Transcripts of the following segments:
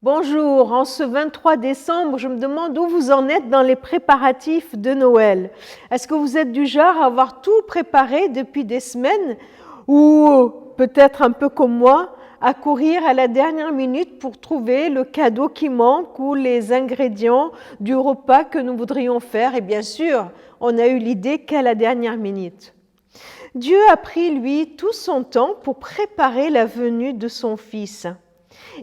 Bonjour, en ce 23 décembre, je me demande où vous en êtes dans les préparatifs de Noël. Est-ce que vous êtes du genre à avoir tout préparé depuis des semaines ou peut-être un peu comme moi, à courir à la dernière minute pour trouver le cadeau qui manque ou les ingrédients du repas que nous voudrions faire? Et bien sûr, on a eu l'idée qu'à la dernière minute. Dieu a pris, lui, tout son temps pour préparer la venue de son Fils.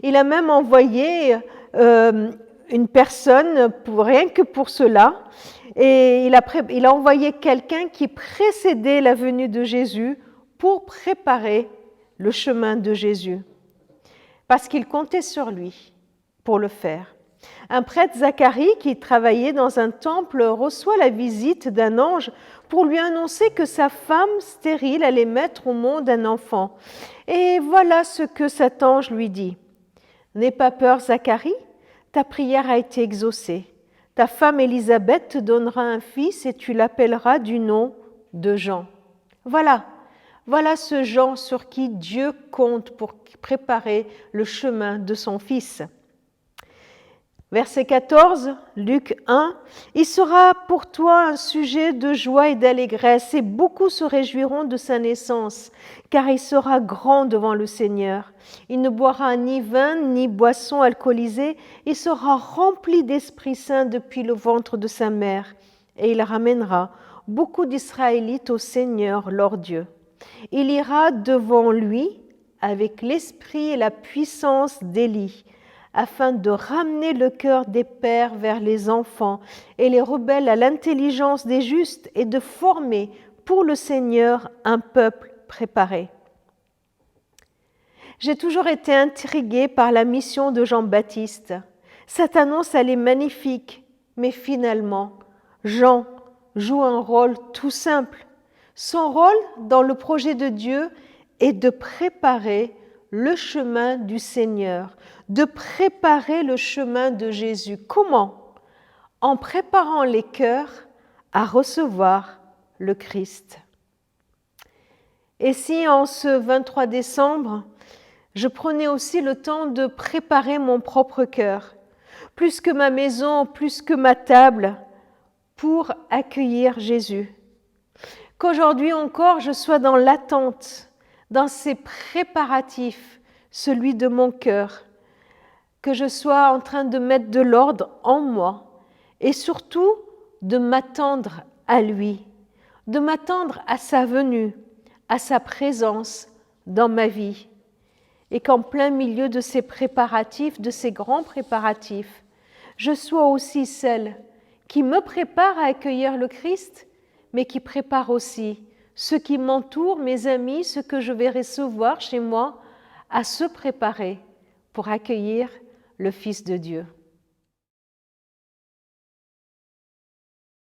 Il a même envoyé une personne, rien que pour cela, et il a envoyé quelqu'un qui précédait la venue de Jésus pour préparer le chemin de Jésus, parce qu'il comptait sur lui pour le faire. Un prêtre, Zacharie, qui travaillait dans un temple, reçoit la visite d'un ange pour lui annoncer que sa femme stérile allait mettre au monde un enfant. Et voilà ce que cet ange lui dit. « N'aie pas peur, Zacharie, ta prière a été exaucée. Ta femme Élisabeth te donnera un fils et tu l'appelleras du nom de Jean. » Voilà ce Jean sur qui Dieu compte pour préparer le chemin de son Fils. Verset 14, Luc 1, « Il sera pour toi un sujet de joie et d'allégresse, et beaucoup se réjouiront de sa naissance, car il sera grand devant le Seigneur. Il ne boira ni vin ni boisson alcoolisée, il sera rempli d'Esprit Saint depuis le ventre de sa mère, et il ramènera beaucoup d'Israélites au Seigneur leur Dieu. Il ira devant lui avec l'esprit et la puissance d'Élie, afin de ramener le cœur des pères vers les enfants et les rebelles à l'intelligence des justes et de former pour le Seigneur un peuple préparé. » J'ai toujours été intriguée par la mission de Jean-Baptiste. Cette annonce, elle est magnifique, mais finalement, Jean joue un rôle tout simple. Son rôle dans le projet de Dieu est de préparer le chemin du Seigneur, de préparer le chemin de Jésus. Comment? En préparant les cœurs à recevoir le Christ. Et si en ce 23 décembre, je prenais aussi le temps de préparer mon propre cœur, plus que ma maison, plus que ma table, pour accueillir Jésus. Qu'aujourd'hui encore, je sois dans l'attente, dans ces préparatifs, celui de mon cœur, que je sois en train de mettre de l'ordre en moi et surtout de m'attendre à lui, de m'attendre à sa venue, à sa présence dans ma vie. Et qu'en plein milieu de ces préparatifs, de ces grands préparatifs, je sois aussi celle qui me prépare à accueillir le Christ, mais qui prépare aussi ceux qui m'entourent, mes amis, ceux que je vais recevoir chez moi, à se préparer pour accueillir le Fils de Dieu.